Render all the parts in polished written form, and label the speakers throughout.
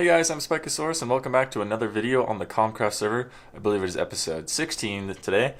Speaker 1: Hey guys, I'm Spikeasaurus and welcome back to another video on the COMCRAFT server. I believe it is episode 16 today.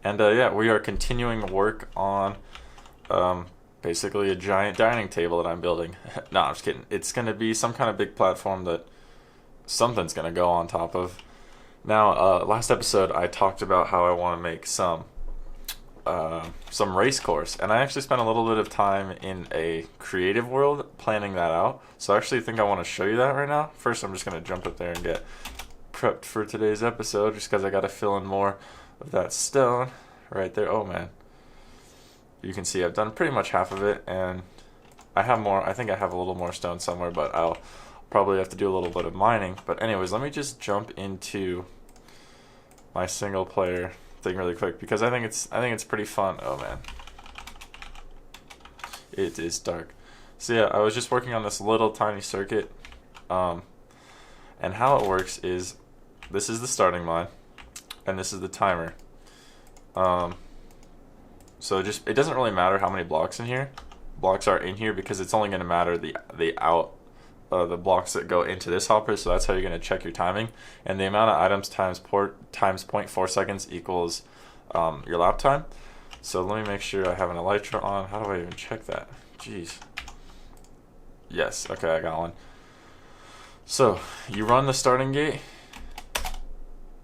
Speaker 1: And yeah, we are continuing work on basically a giant dining table that I'm building. No, I'm just kidding. It's going to be some kind of big platform that something's going to go on top of. Now, last episode I talked about how I want to make some race course, and I actually spent a little bit of time in a creative world planning that out. So I actually think I want to show you that right now. First, I'm just going to jump up there and get prepped for today's episode, just because I got to fill in more of that stone right there. Oh man, you can see I've done pretty much half of it, and I have more. I think I have a little more stone somewhere, but I'll probably have to do a little bit of mining. But anyways, let me just jump into my single player thing really quick, because I think it's pretty fun. Oh man, it is dark. So yeah, I was just working on this little tiny circuit, and how it works is this is the starting line and this is the timer. So it doesn't really matter how many blocks are in here, because it's only going to matter the blocks that go into this hopper. So that's how you're going to check your timing, and the amount of items times 0.4 seconds equals your lap time. So let me make sure I have an elytra on. How do I even check that? Jeez. Yes, okay, I got one. So you run the starting gate.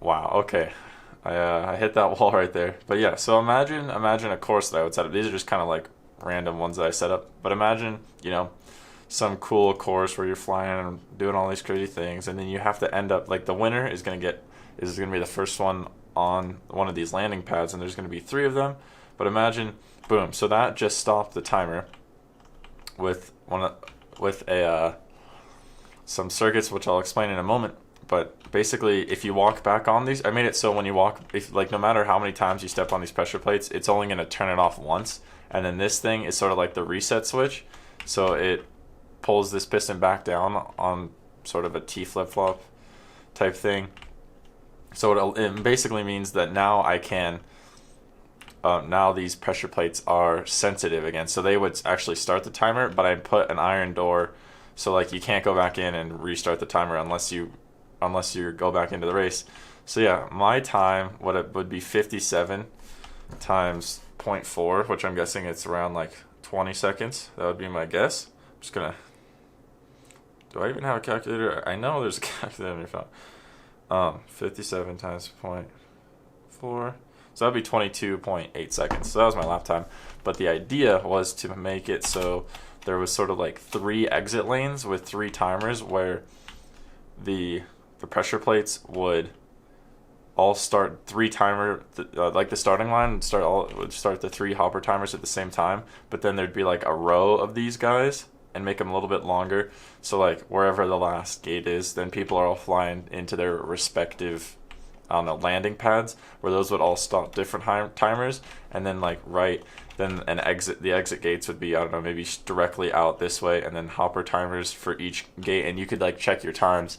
Speaker 1: Wow, okay, I hit that wall right there. But yeah, so imagine a course that I would set up. These are just kind of like random ones that I set up, but imagine, you know, some cool course where you're flying and doing all these crazy things, and then you have to end up like the winner is gonna be the first one on one of these landing pads, and there's gonna be 3 of them. But imagine, boom! So that just stopped the timer with some circuits, which I'll explain in a moment. But basically, if you walk back on these, I made it so when you walk, no matter how many times you step on these pressure plates, it's only gonna turn it off once, and then this thing is sort of like the reset switch. So it pulls this piston back down on sort of a T flip-flop type thing. So it basically means that now I can, now these pressure plates are sensitive again. So they would actually start the timer, but I put an iron door, so like you can't go back in and restart the timer unless you go back into the race. So yeah, my time would be 57 times 0.4, which I'm guessing it's around like 20 seconds. That would be my guess. I'm just gonna. Do I even have a calculator? I know there's a calculator on your phone. 57 times 0.4. So that would be 22.8 seconds. So that was my lap time. But the idea was to make it so there was sort of like 3 exit lanes with 3 timers, where the pressure plates would start 3 timer, like the starting line would start the 3 hopper timers at the same time. But then there'd be like a row of these guys, and make them a little bit longer. So like wherever the last gate is, then people are all flying into their respective, I don't know, landing pads, where those would all stop different timers. And then then the exit gates would be, I don't know, maybe directly out this way, and then hopper timers for each gate, and you could like check your times.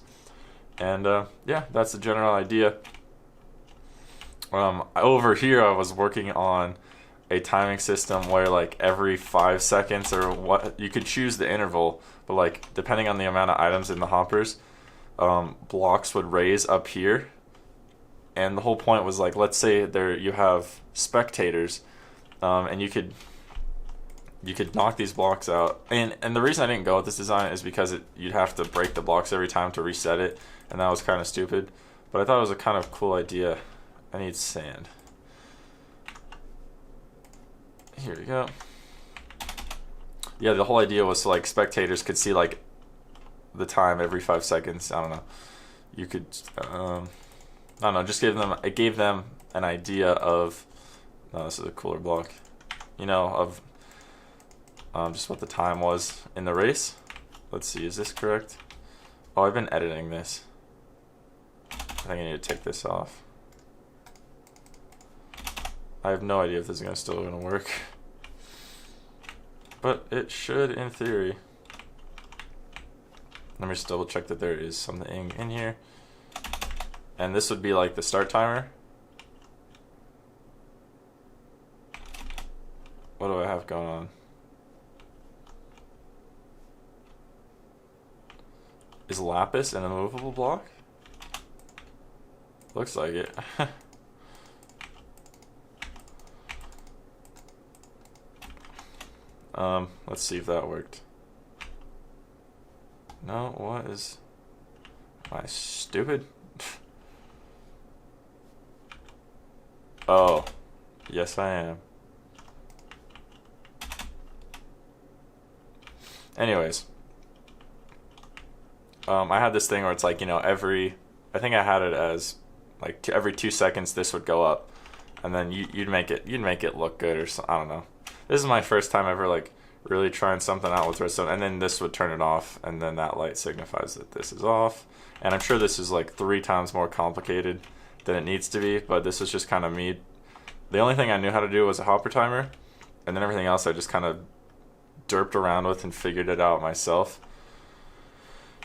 Speaker 1: And yeah, that's the general idea. Over here I was working on a timing system where like every 5 seconds, or what, you could choose the interval, but like depending on the amount of items in the hoppers, blocks would raise up here. And the whole point was, like, let's say you have spectators, and you could knock these blocks out. And the reason I didn't go with this design is because you'd have to break the blocks every time to reset it, and that was kind of stupid. But I thought it was a kind of cool idea. I need sand. Here we go. Yeah, the whole idea was so like spectators could see like the time every 5 seconds. I don't know. You could, I don't know, just it gave them an idea of, no, this is a cooler block, you know, of just what the time was in the race. Let's see, is this correct? Oh, I've been editing this. I think I need to take this off. I have no idea if this is still going to work. But it should in theory. Let me just double check that there is something in here. And this would be like the start timer. What do I have going on? Is lapis an immovable block? Looks like it. Let's see if that worked. No, what is... Am I stupid? Oh, yes I am. Anyways, I had this thing where it's like, you know, I think I had it as like every 2 seconds this would go up, and then you'd make it look good, or something. I don't know. This is my first time ever like really trying something out with redstone, and then this would turn it off, and then that light signifies that this is off. And I'm sure this is like 3 times more complicated than it needs to be, but this is just kind of me. The only thing I knew how to do was a hopper timer, and then everything else I just kind of derped around with and figured it out myself.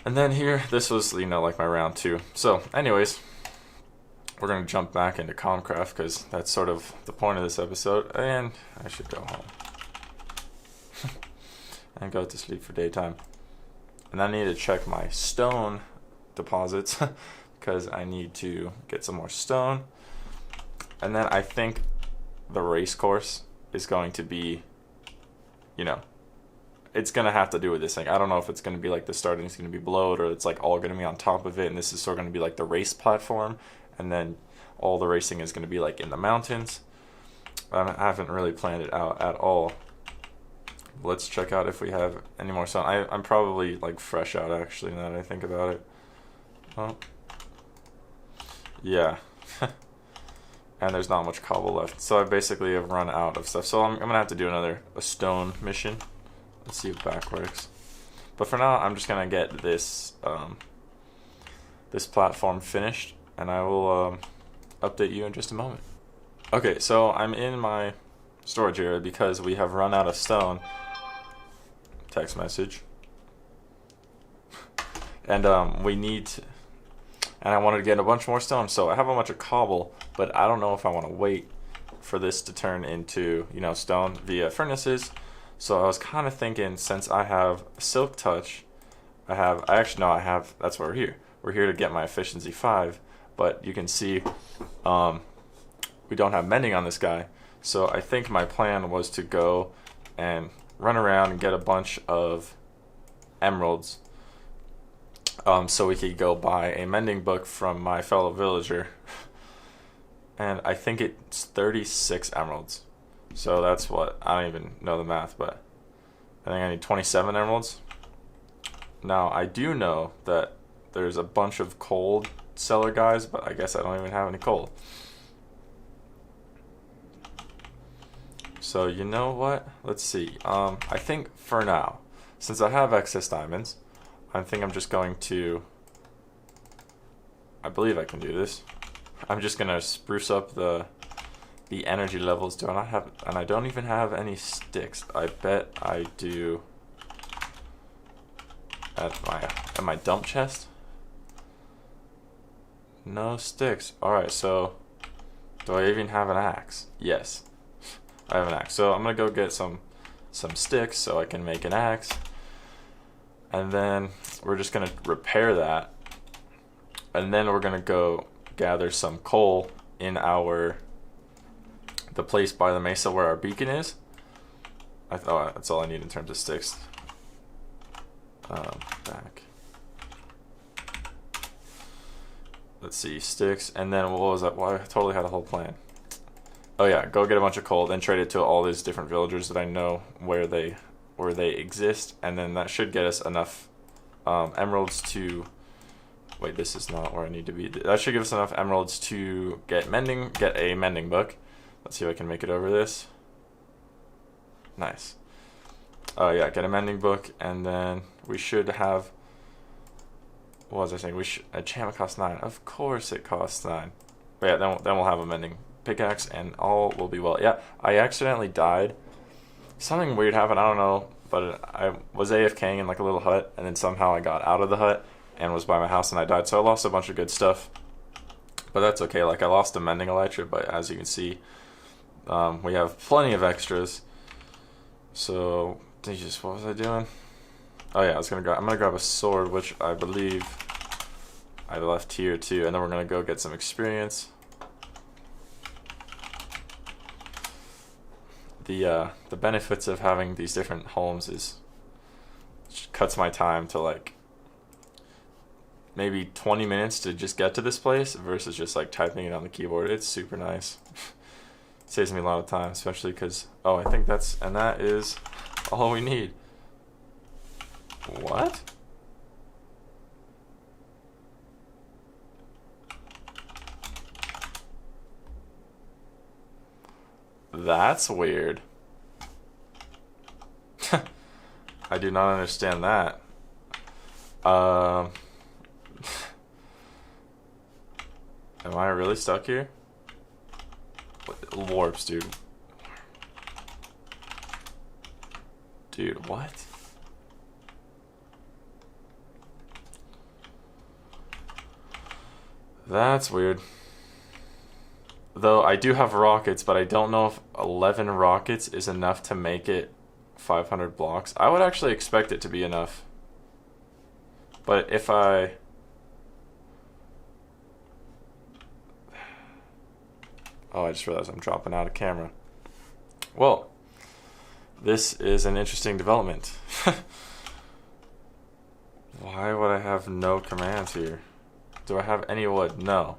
Speaker 1: And then here, this was, you know, like my round 2. So anyways, we're gonna jump back into COMCRAFT because that's sort of the point of this episode, and I should go home and go to sleep for daytime. And I need to check my stone deposits because I need to get some more stone. And then I think the race course is going to be, you know, it's going to have to do with this thing. I don't know if it's going to be like the starting is going to be below it, or it's like all going to be on top of it, and this is sort of going to be like the race platform, and then all the racing is going to be like in the mountains. I haven't really planned it out at all. Let's check out if we have any more stone. I'm probably like fresh out actually now that I think about it. Oh. Yeah. And there's not much cobble left. So I basically have run out of stuff. So I'm going to have to do a stone mission. Let's see if back works. But for now, I'm just going to get this this platform finished, and I will update you in just a moment. Okay, so I'm in my storage area because we have run out of stone. Text message. And we need to, and I wanted to get a bunch more stone, so I have a bunch of cobble, but I don't know if I want to wait for this to turn into, you know, stone via furnaces. So I was kind of thinking, since I have silk touch, that's why we're here. We're here to get my efficiency 5, but you can see we don't have mending on this guy. So I think my plan was to go and run around and get a bunch of emeralds, so we could go buy a mending book from my fellow villager. And I think it's 36 emeralds. So that's what, I don't even know the math, but I think I need 27 emeralds. Now I do know that there's a bunch of coal seller guys, but I guess I don't even have any coal. So you know what? Let's see. I think for now, since I have excess diamonds, I think I'm just going to, I believe I can do this. I'm just gonna spruce up the energy levels. Do I not have, and I don't even have any sticks. I bet I do at my dump chest. No sticks. Alright, so do I even have an axe? Yes, I have an axe. So I'm gonna go get some sticks so I can make an axe, and then we're just gonna repair that, and then we're gonna go gather some coal in the place by the mesa where our beacon is. That's all I need in terms of sticks. Back. Let's see, sticks, and then what was that? Well, I totally had a whole plan. Oh yeah, go get a bunch of coal, then trade it to all these different villagers that I know where they exist, and then that should get us enough emeralds to. Wait, this is not where I need to be. That should give us enough emeralds to get a mending book. Let's see if I can make it over this. Nice. Oh yeah, get a mending book, and then we should have. What was I saying? Enchantment costs 9. Of course it costs 9. But yeah, then we'll have a mending pickaxe, and all will be well. Yeah, I accidentally died. Something weird happened. I don't know, but I was AFKing in like a little hut, and then somehow I got out of the hut and was by my house, and I died. So I lost a bunch of good stuff, but that's okay. Like I lost a mending elytra, but as you can see, we have plenty of extras. So what was I doing? Oh yeah, I'm gonna grab a sword, which I believe I left here too, and then we're gonna go get some experience. The benefits of having these different homes is it cuts my time to like maybe 20 minutes to just get to this place versus just like typing it on the keyboard. It's super nice. Saves me a lot of time, especially because, oh, I think that is all we need. What? That's weird. I do not understand that. Am I really stuck here? Warps, dude. Dude, what? That's weird. Though I do have rockets, but I don't know if 11 rockets is enough to make it 500 blocks. I would actually expect it to be enough. But if I... Oh, I just realized I'm dropping out of camera. Well, this is an interesting development. Why would I have no commands here? Do I have any wood? No.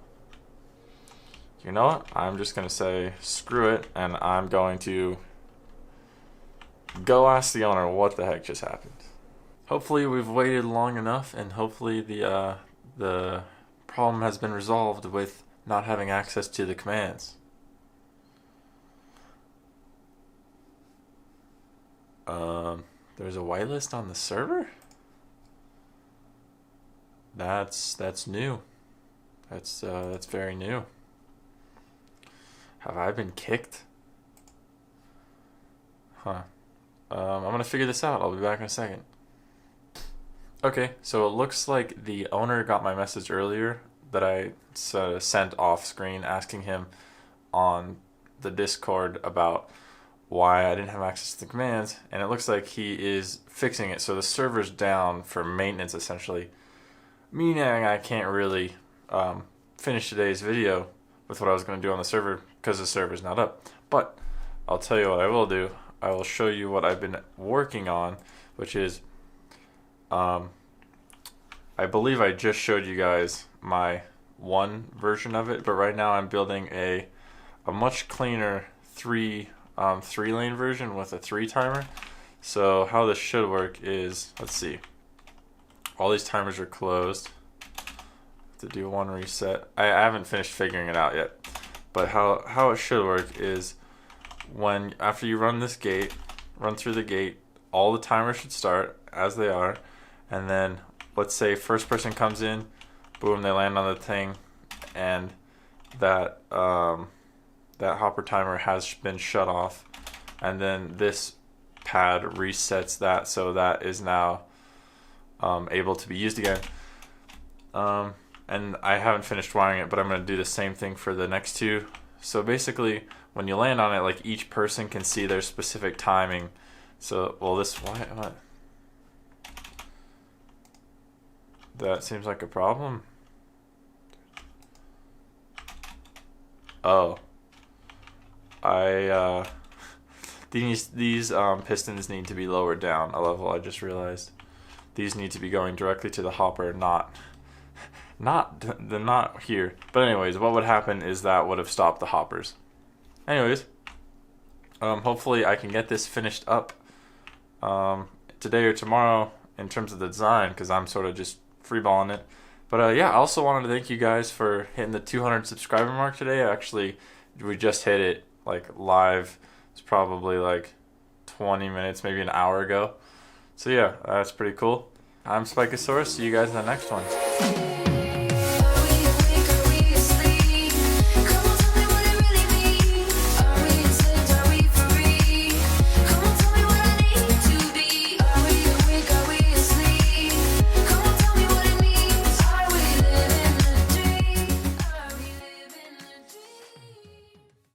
Speaker 1: You know what? I'm just going to say screw it, and I'm going to go ask the owner what the heck just happened. Hopefully we've waited long enough, and hopefully the problem has been resolved with not having access to the commands. There's a whitelist on the server? That's new. That's very new. Have I been kicked? Huh. I'm gonna figure this out. I'll be back in a second. Okay, so it looks like the owner got my message earlier that I sent off screen asking him on the Discord about why I didn't have access to the commands, and it looks like he is fixing it. So the server's down for maintenance essentially, meaning I can't really finish today's video with what I was going to do on the server because the server's not up. But I'll tell you what I will do. I will show you what I've been working on, which is I believe I just showed you guys my one version of it, but right now I'm building a much cleaner three-lane version with a 3 timer. So how this should work is, let's see, all these timers are closed. To do one reset. I haven't finished figuring it out yet, but how it should work is when after you run this gate, run through the gate, all the timers should start as they are, and then let's say first person comes in, boom, they land on the thing, and that that hopper timer has been shut off, and then this pad resets that, so that is now able to be used again. And I haven't finished wiring it, but I'm going to do the same thing for the next 2. So basically, when you land on it, like each person can see their specific timing. So, well, this, what? That seems like a problem. Oh. These pistons need to be lowered down a level, I just realized. These need to be going directly to the hopper, they're not here. But anyways, what would happen is that would have stopped the hoppers. Anyways, hopefully I can get this finished up today or tomorrow in terms of the design, because I'm sort of just freeballing it. But yeah, I also wanted to thank you guys for hitting the 200 subscriber mark today. Actually, we just hit it like live. It's probably like 20 minutes, maybe an hour ago. So yeah, that's pretty cool. I'm Spikeasaurus. See you guys in the next one.